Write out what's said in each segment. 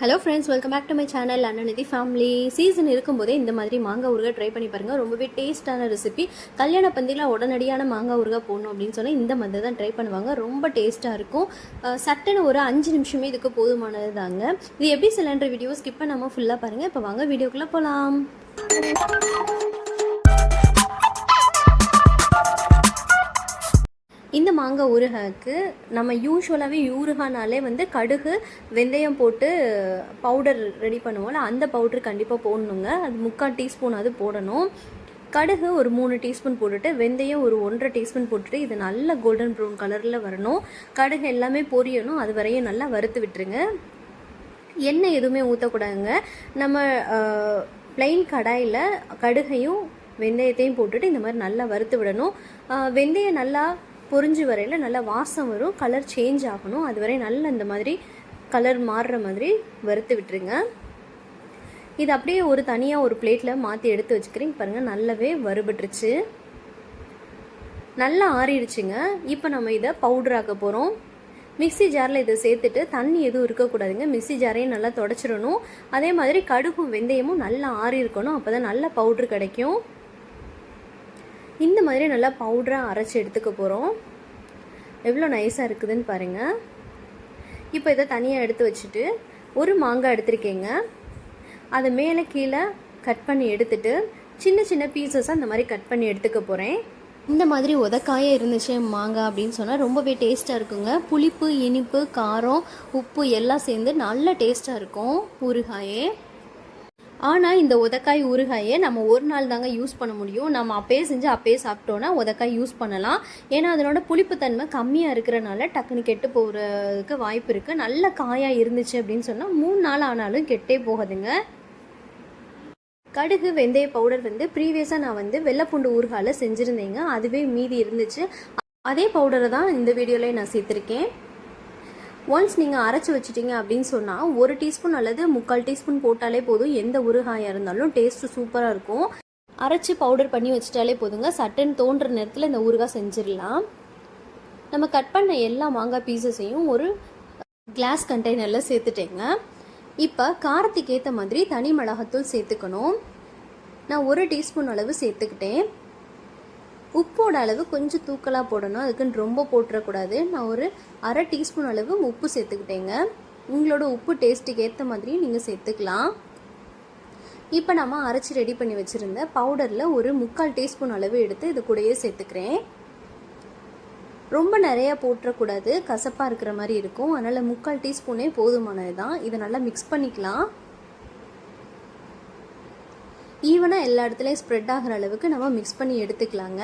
Hello friends, welcome back to my channel Annanidhi family. Season இருக்கும்போதே இந்த மாதிரி மாங்காய் ஊறுகாய் ட்ரை பண்ணி பாருங்கள். ரொம்பவே டேஸ்ட்டான ரெசிபி. கல்யாண பந்தியில் உடனடியான மாங்காய் ஊறுகாய் போடணும் அப்படின்னு சொன்னால் இந்த மாதிரி தான் ட்ரை பண்ணுவாங்க. ரொம்ப டேஸ்ட்டாக இருக்கும். சட்டுன்னு ஒரு 5 நிமிஷமே இதுக்கு போதுமானது தாங்க. இது எப்படி சிலன்ற வீடியோ ஸ்கிப் பண்ணாமல் ஃபுல்லாக பாருங்கள். இப்போ வாங்க வீடியோக்குள்ளே போகலாம். இந்த மாங்காய் ஊறுகாய்க்கு நம்ம யூஸ்வலாகவே ஊறுகாய்னாலே கடுகு வெந்தயம் போட்டு பவுடர் ரெடி பண்ணுவோம்ல, அந்த பவுடர் கண்டிப்பாக போடணுங்க. அது 3/4 டீஸ்பூன் அது போடணும். கடுகு ஒரு 3 டீஸ்பூன் போட்டுட்டு வெந்தயம் ஒரு 1.5 டீஸ்பூன் போட்டுட்டு இது நல்லா கோல்டன் ப்ரௌன் கலரில் வரணும். கடுகு எல்லாமே பொரியணும். அது வரையும் நல்லா வறுத்து விட்டுருங்க. எண்ணெய் எதுவுமே ஊற்றக்கூடாதுங்க. நம்ம ப்ளைன் கடாயில் கடுகையும் வெந்தயத்தையும் போட்டுட்டு இந்த மாதிரி நல்லா வறுத்து விடணும். வெந்தயம் நல்லா பொரிஞ்சு வரையில் நல்லா வாசம் வரும், கலர் சேஞ்ச் ஆகணும். அது வரை நல்லா இந்த மாதிரி கலர் மாறுற மாதிரி வறுத்து விட்டுருங்க. இது அப்படியே ஒரு தனியாக ஒரு பிளேட்டில் மாற்றி எடுத்து வச்சுக்கிறேன். பாருங்கள், நல்லாவே வறுபட்டுருச்சு, நல்லா ஆறிடுச்சுங்க. இப்போ நம்ம இதை பவுடராக்க போகிறோம். மிக்சி ஜாரில் இதை சேர்த்துட்டு தண்ணி எதுவும் இருக்கக்கூடாதுங்க. மிக்சி ஜாரையும் நல்லா தொடச்சிடணும். அதே மாதிரி கடுகும் வெந்தயமும் நல்லா ஆறி இருக்கணும். அப்போ தான் நல்ல பவுட்ரு கிடைக்கும். இந்த மாதிரி நல்லா பவுடராக அரைச்சி எடுத்துக்க போகிறோம். எவ்வளோ நைஸாக இருக்குதுன்னு பாருங்கள். இப்போ இதை தனியாக எடுத்து வச்சுட்டு ஒரு மாங்காய் எடுத்துருக்கேங்க. அதை மேலே கீழே கட் பண்ணி எடுத்துட்டு சின்ன சின்ன பீசஸாக இந்த மாதிரி கட் பண்ணி எடுத்துக்க போகிறேன். இந்த மாதிரி உதக்காயாக இருந்துச்சு மாங்காய் அப்படின்னு சொன்னால் ரொம்பவே டேஸ்ட்டாக இருக்குங்க. புளிப்பு, இனிப்பு, காரம், உப்பு எல்லாம் சேர்ந்து நல்ல டேஸ்ட்டாக இருக்கும் ஊறுகாயே. ஆனால் இந்த உதக்காய் ஊறுகாயை நம்ம ஒரு நாள் தாங்க யூஸ் பண்ண முடியும். நம்ம அப்பயே செஞ்சு அப்பயே சாப்பிட்டோன்னா உதக்காய் யூஸ் பண்ணலாம். ஏன்னா அதனோட புளிப்புத்தன்மை கம்மியாக இருக்கிறனால டக்குன்னு கெட்டு போகிறதுக்கு வாய்ப்பு இருக்குது. நல்ல காயாக இருந்துச்சு அப்படின்னு சொன்னால் 3 நாள் ஆனாலும் கெட்டே போகாதுங்க. கடுகு வெந்தய பவுடர் ப்ரீவியஸாக நான் வெள்ளைப்பூண்டு ஊறுகாயில் செஞ்சுருந்தேங்க. அதுவே மீதி இருந்துச்சு. அதே பவுடரை தான் இந்த வீடியோவில் நான் சேர்த்துருக்கேன். ஒன்ஸ் நீங்கள் அரைச்சி வச்சிட்டிங்க அப்படின்னு சொன்னால் 1 டீஸ்பூன் அல்லது 3/4 டீஸ்பூன் போட்டாலே போதும். எந்த ஊறுகாயாக இருந்தாலும் டேஸ்ட்டு சூப்பராக இருக்கும். அரைச்சி பவுடர் பண்ணி வச்சிட்டாலே போதுங்க. சட்டுன்னு தோன்ற நேரத்தில் இந்த ஊறுகாய் செஞ்சிடலாம். நம்ம கட் பண்ண எல்லா மாங்காய் பீசஸையும் ஒரு கிளாஸ் கண்டெய்னரில் சேர்த்துட்டேங்க. இப்போ காரத்துக்கு ஏற்ற மாதிரி தனி மிளகாத்தூள் சேர்த்துக்கணும். நான் 1 டீஸ்பூன் அளவு சேர்த்துக்கிட்டேன். உப்போட அளவு கொஞ்சம் தூக்கலாக போடணும். அதுக்குன்னு ரொம்ப போட்டுறக்கூடாது. நான் ஒரு 1/2 டீஸ்பூன் அளவு உப்பு சேர்த்துக்கிட்டேங்க. உங்களோட உப்பு டேஸ்ட்டுக்கு ஏற்ற மாதிரி நீங்கள் சேர்த்துக்கலாம். இப்போ நம்ம அரைச்சி ரெடி பண்ணி வச்சுருந்த பவுடரில் ஒரு 3/4 டீஸ்பூன் அளவு எடுத்து இது கூடயே சேர்த்துக்கிறேன். ரொம்ப நிறையா போட்டுறக்கூடாது, கசப்பாக இருக்கிற மாதிரி இருக்கும். அதனால் 3/4 டீஸ்பூனே போதுமானது தான். இதை நல்லா மிக்ஸ் பண்ணிக்கலாம். ஈவனாக எல்லா இடத்துலையும் ஸ்ப்ரெட் ஆகிற அளவுக்கு நம்ம மிக்ஸ் பண்ணி எடுத்துக்கலாங்க.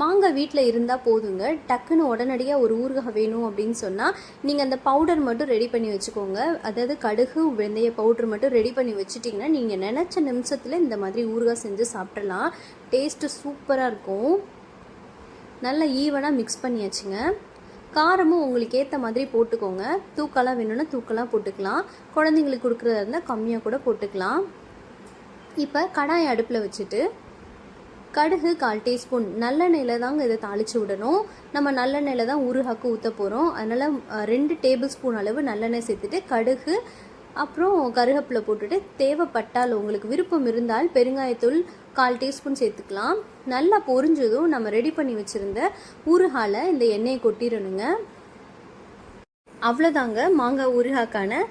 மாங்காய் வீட்டில் இருந்தால் போதுங்க. டக்குன்னு உடனடியாக ஒரு ஊறுகாய் வேணும் அப்படின்னு சொன்னால் நீங்கள் அந்த பவுடர் மட்டும் ரெடி பண்ணி வச்சுக்கோங்க. அதாவது கடுகு வெந்தய பவுடர் மட்டும் ரெடி பண்ணி வச்சுட்டிங்கன்னா நீங்கள் நினச்ச நிமிஷத்தில் இந்த மாதிரி ஊறுகாய் செஞ்சு சாப்பிட்றலாம். டேஸ்ட்டு சூப்பராக இருக்கும். நல்லா ஈவனாக மிக்ஸ் பண்ணியாச்சுங்க. காரமும் உங்களுக்கு ஏற்ற மாதிரி போட்டுக்கோங்க. தூக்கலாக வேணும்னா தூக்கலாக போட்டுக்கலாம். குழந்தைங்களுக்கு கொடுக்குறதா இருந்தால் கம்மியாக கூட போட்டுக்கலாம். இப்போ கடாயை அடுப்பில் வச்சுட்டு கடுகு 1/4 டீஸ்பூன் நல்லெண்ணெயில் தாங்க இதை தாளித்து விடணும். நம்ம நல்லெண்ணெயில் தான் ஊறுகாய்க்கு ஊற்ற போகிறோம். அதனால் 2 டேபிள் ஸ்பூன் அளவு நல்லெண்ணெய் சேர்த்துட்டு கடுகு அப்புறம் கருவேப்பிலை போட்டுட்டு தேவைப்பட்டால் உங்களுக்கு விருப்பம் இருந்தால் பெருங்காயத்தூள் 1/4 டீஸ்பூன் சேர்த்துக்கலாம். நல்லா பொரிஞ்சதும் நம்ம ரெடி பண்ணி வச்சுருந்த ஊறுகாயில் இந்த எண்ணெயை கொட்டிடணுங்க. அவ்வளோதாங்க, மாங்காய் ஊறுகாய்க்கான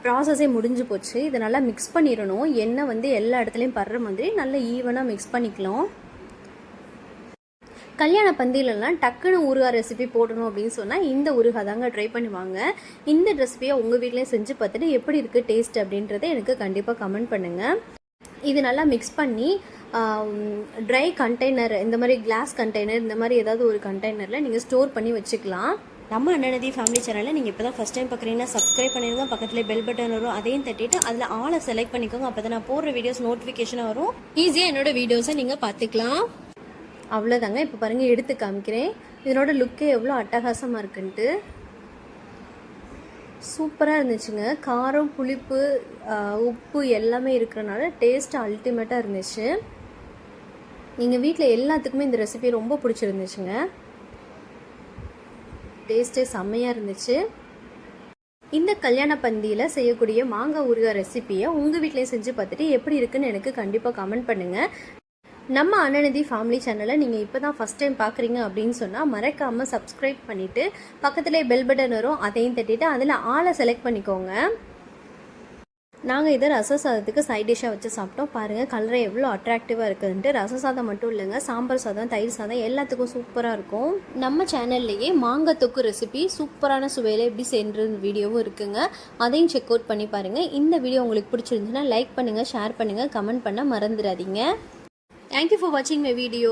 ப்ராசஸே முடிஞ்சு போச்சு. இதை நல்லா மிக்ஸ் பண்ணிடணும். எண்ணெய் எல்லா இடத்துலையும் படுற மாதிரி நல்லா ஈவனாக மிக்ஸ் பண்ணிக்கலாம். கல்யாண பந்தியிலலாம் டக்குன்னு ஊறுகாய் ரெசிபி போடணும் அப்படின்னு சொன்னால் இந்த ஊறுகாய் தாங்க ட்ரை பண்ணுவாங்க. இந்த ரெசிபியை உங்கள் வீட்டிலே செஞ்சு பார்த்துட்டு எப்படி இருக்குது டேஸ்ட் அப்படின்றத எனக்கு கண்டிப்பாக கமெண்ட் பண்ணுங்கள். இது நல்லா மிக்ஸ் பண்ணி ட்ரை கண்டெய்னர், இந்த மாதிரி கிளாஸ் கண்டெய்னர், இந்த மாதிரி ஏதாவது ஒரு கண்டெய்னரில் நீங்கள் ஸ்டோர் பண்ணி வச்சுக்கலாம். நம்ம அன்னநிதி ஃபேமிலி சேனலில் நீங்கள் இப்போ தான் ஃபஸ்ட் டைம் பார்க்குறீங்கன்னா சப்ஸ்கிரைப் பண்ணிடுங்க. பக்கத்தில் பெல் பட்டன் வரும், அதையும் தட்டிட்டு அதில் ஆளை செலக்ட் பண்ணிக்கோங்க. அப்போ தான் நான் போடுற வீடியோஸ் நோட்டிஃபிகேஷனாக வரும். ஈஸியாக என்னோடய வீடியோஸை நீங்கள் பார்த்துக்கலாம். அவ்வளோதாங்க. இப்போ பாருங்கள், எடுத்து காமிக்கிறேன். இதனோட லுக்கே எவ்வளோ அட்டகாசமாக இருக்குன்ட்டு. சூப்பராக இருந்துச்சுங்க. காரம், புளிப்பு, உப்பு எல்லாமே இருக்கிறனால டேஸ்ட் அல்டிமேட்டாக இருந்துச்சு. எங்கள் வீட்டில் எல்லாத்துக்குமே இந்த ரெசிபி ரொம்ப பிடிச்சிருந்துச்சுங்க. டேஸ்ட்டே செம்மையாக இருந்துச்சு. இந்த கல்யாண பந்தியில் செய்யக்கூடிய மாங்காய் ஊறுகாய் ரெசிபியை உங்கள் வீட்டிலையும் செஞ்சு பார்த்துட்டு எப்படி இருக்குன்னு எனக்கு கண்டிப்பாக கமெண்ட் பண்ணுங்கள். நம்ம அன்னநிதி ஃபேமிலி சேனலை நீங்கள் இப்போ தான் ஃபஸ்ட் டைம் பார்க்குறீங்க அப்படின்னு சொன்னால் மறக்காமல் சப்ஸ்கிரைப் பண்ணிவிட்டு பக்கத்துலேயே பெல் பட்டன் வரும், அதையும் தட்டிட்டு அதில் ஆளை செலக்ட் பண்ணிக்கோங்க. நாங்கள் இதை ரச சாதத்துக்கு சைட் டிஷ்ஷாக வச்சு சாப்பிட்டோம். பாருங்கள் கலரை எவ்வளோ அட்ராக்டிவாக இருக்குதுன்ட்டு. ரச சாதம் மட்டும் இல்லைங்க, சாம்பார் சாதம், தயிர் சாதம் எல்லாத்துக்கும் சூப்பராக இருக்கும். நம்ம சேனல்லையே மாங்காய் தொக்கு ரெசிபி சூப்பரான சுவையில் எப்படி செய்கிற வீடியோவும் இருக்குங்க, அதையும் செக் அவுட் பண்ணி பாருங்கள். இந்த வீடியோ உங்களுக்கு பிடிச்சிருந்துச்சுன்னா லைக் பண்ணுங்கள், ஷேர் பண்ணுங்கள், கமெண்ட் பண்ண மறந்துடாதீங்க. தேங்க்யூ ஃபார் வாட்சிங் மை வீடியோ.